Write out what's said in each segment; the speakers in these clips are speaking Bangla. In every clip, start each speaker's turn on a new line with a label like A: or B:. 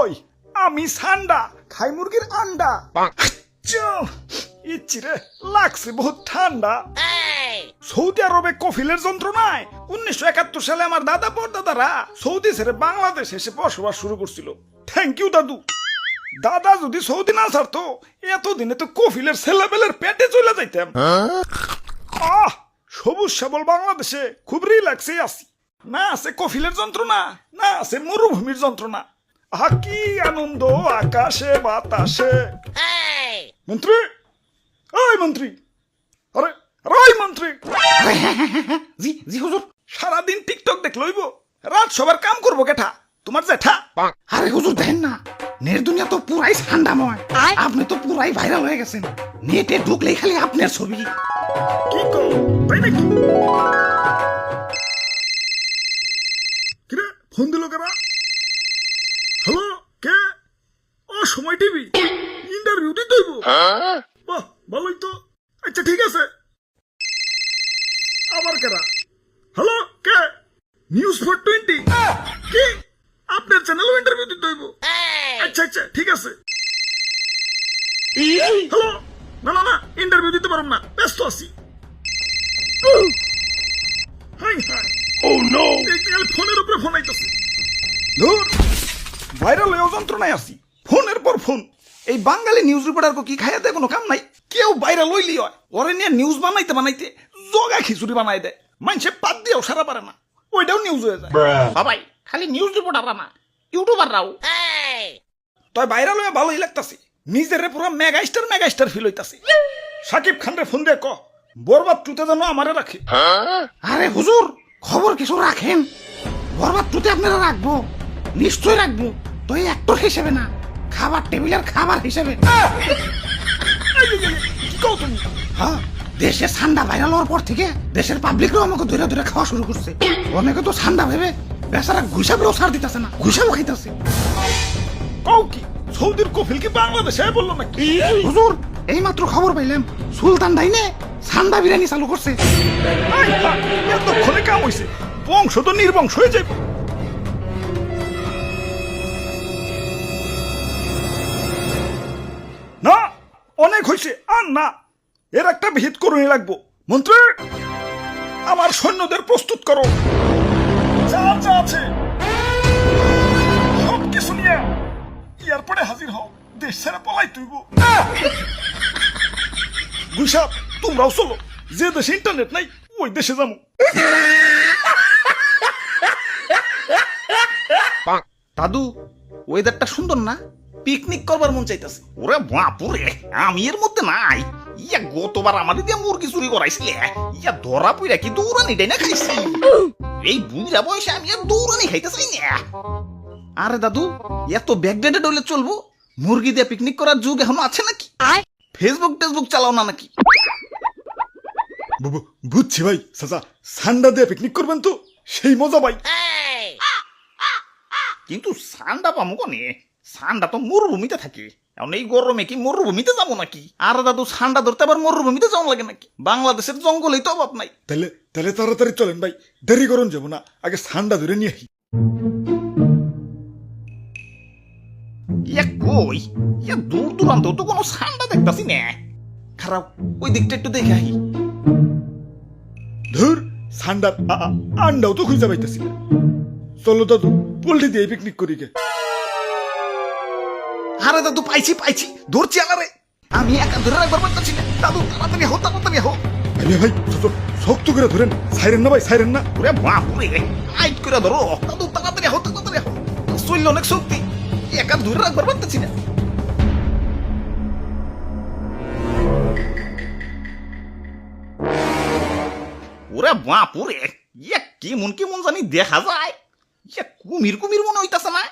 A: কই আমি সান্ডা খাই মুরগির আন্ডা ইচ্ছিরে লাগছে বহুত ঠান্ডা। সৌদি আরবে কফিলের যন্ত্রণায় 1971 সালে আমার দাদা পরদাদারা সৌদি ছেড়ে বাংলাদেশ এসে বসবাস শুরু করছিল। থ্যাংক ইউ দাদু। দাদা যদি সৌদি না ছাড়তো এতদিনে তো কফিলের ছেলেবেলের পেটে চলে যাইতাম। সবুজ শ্যাবল বাংলাদেশে খুব রিল্যাক্সে আছি। না আছে কফিলের যন্ত্রণা, না আছে মরুভূমির যন্ত্রণা। আহা কি আনন্দ আকাশে বাতাসে। মন্ত্রী, ওই মন্ত্রী, আরে ওই মন্ত্রী। জি জি হুজুর। সারাদিন টিকটক দেখ লইব, রাত সবার কাম করবো কেঠা? তোমার জেঠা।
B: আরে হুজুর দেখেন না, নেট দুনিয়া তো পুরাই ঠান্ডাময়। আপনি তো পুরাই ভাইরাল হয়ে গেছেন। নেটে ঢুকলেই খালি আপনার ছবি।
A: কি কো তাই নাকি? কিরে ফোন দিল কারা? হ্যালো, কে? ও সময় টিভি ইন্টারভিউ দিতে হইব। বাহ ভালোই তো। আচ্ছা ঠিক আছে। আবার কারা? হ্যালো, কে? নিউজ 420 কি? আপনার চ্যানেলও ইন্টারভিউ দিতে হইব? আচ্ছা আচ্ছা ঠিক আছে। হ্যালো, না না না ইন্টারভিউ দিতে পারব না, ব্যস্ত আছি। ফোনের উপরে ফোন আইতাছে। ভাইরাল হয়ে যন্ত্রণায় আছি, ফোনের পর ফোন। এই বাঙালি নিউজ রিপোর্টার কি খাইয়াতে কোনো কাম নাই। কেউ ভাইরাল হইলি হয়, ওরে নিয়ে নিউজ বানাইতে বানাইতে জগা খিচুড়ি বানাই দেয়। মানুষে পাত দিয়েও সারা পারে না, ওইটাও নিউজ হয়ে যায়।
B: সবাই খালি নিউজ রিপোর্টাররা না, ইউটিউবাররাও।
A: তাই ভাইরাল হয়ে ভালোই লাগতাছে। নিজের পুরো মেগাস্টার ফিল হইতাছে। সাকিব খান রে ফোন দিয়ে ক বরবাদ টুতে যেন আমারে রাখে।
B: আরে হুজুর খবর কিছু রাখেন, বরবাদ টুতে আপনারা রাখবো, নিশ্চয় রাখবো। তো এই অ্যাক্টর হিসেবে না, খাবার টেবিলের খাবার হিসেবে।
A: কি কও তুমি?
B: হ্যাঁ, দেশে ঠান্ডা ভাইরাল হওয়ার পর থেকে দেশের পাবলিকরাও আমাকে ধরে ধরে খাওয়া শুরু করছে। অনেকে তো ঠান্ডা ভেবে বেচারা ঘুষাবেও ছাড় দিতেছে না, ঘুষাবো খাইতেছে।
A: কও কি সৌদির কফিল কি বাংলাদেশে বললো নাকি?
B: হুজুর এই মাত্র খবর পাইলাম সুলতান ডাইনে ঠান্ডা বিরিয়ানি চালু করছে।
A: এতক্ষণে কাম হইছে, বংশ তো নির্বংশ হয়ে যাবে। না অনেক হয়েছে, আর না, এর একটা ভিত করুনি লাগবো। মন্ত্রী, আমার সৈন্যদের প্রস্তুত করো, যা যা আছে সব কিছু নিয়ে এয়ারপোর্টে হাজির হও। দেশ ছেড়ে পলাই তুইব। গুইসাপ তোমরাও চলো, যে দেশে ইন্টারনেট নাই ওই দেশে যাবো।
B: দাদু ওয়েদারটা সুন্দর না, পিকনিক করবার মন চাইতেছে। ওরে বাপুরে, আমি এর মধ্যে নাই। ইয়া গতবার আমাদের দিয়ে মুরগি চুরি করাইছিলে, ইয়া ধরা পইরা কি দৌড়ানি ডাই না খাইছি। এই বুড়া বয়সে আমি আর দৌড়ানি খাইতে চাই না। আরে দাদু এত ব্যাকডেটেড হলে চলবো? মুরগি দিয়ে পিকনিক করার যুগ এখনো আছে নাকি? ফেসবুক চালাও না নাকি?
A: বুঝছি ভাই, চাচা সান্ডা দিয়ে পিকনিক করবেন তো সেই মজা ভাই।
B: কিন্তু সান্ডা পামু কোনে? সান্ডা তো মরুভূমিতে থাকে। এখন এই গরমে কি মরুভূমিতে যাবো নাকি? আর দাদু সান্ডা ধরতে আবার মরুভূমিতে যাওয়া লাগে নাকি? বাংলাদেশের জঙ্গলেই তো অভাব নাই।
A: তাহলে তাহলে তাড়াতাড়ি চলেন ভাই, দেরি করুন যাবো না, আগে সান্ডা ধরে নিয়ে আসি।
B: ইয়া কই, ইয়া দূর দূরান্ত তো কোনো সান্ডা দেখতাছি না। খারাপ, ওই দিকটা একটু দেখে আহি।
A: ধুর, সান্ডার আন্ডাও তো খুঁজে পাইতেছি না। চলো দাদু পোল্ট্রি দিয়ে পিকনিক করি গে।
B: আরে দাদু পাইছি ধরছি আলারে। আমি একা ধরে রাখবার পারতাছি না। দাদু তাড়াতাড়ি হো।
A: ভাই শক্ত করে ধরেন, সাইরেন না ভাই, সাইরেন না।
B: ওরে বাপুরে, টাইট করে ধরো। দাদু তাড়াতাড়ি হো। শরীর অনেক শক্তি, একা ধরে রাখবার পারতাছি না। ওরে বাপুরে, ইয়া কেমন জানি দেখা যায়। ইয়া কুমির মনে হইতাছে না?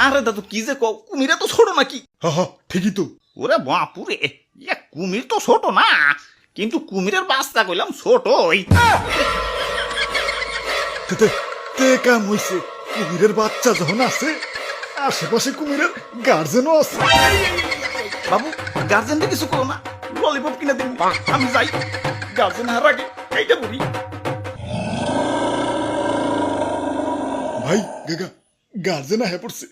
B: আরে দাদু কি যে কও, কুমিরে তো ছোট নাকি?
A: হ্যাঁ ঠিকই তো।
B: ওরে বাপুরে, ইয়া কুমির তো ছোট না, কিন্তু কুমিরের বাচ্চা কইলাম ছোটই।
A: কাম হইছে, কুমিরের বাচ্চা যখন আছে আশেপাশে কুমিরের গার্জেনও আছে।
B: বাবু গার্জেনটা কিছু করো না, ললিপপ কিনে দিন, আমি যাই। গার্জেন হার আগে এইটা বলি।
A: ভাই গার্জেন হয়ে পড়ছে।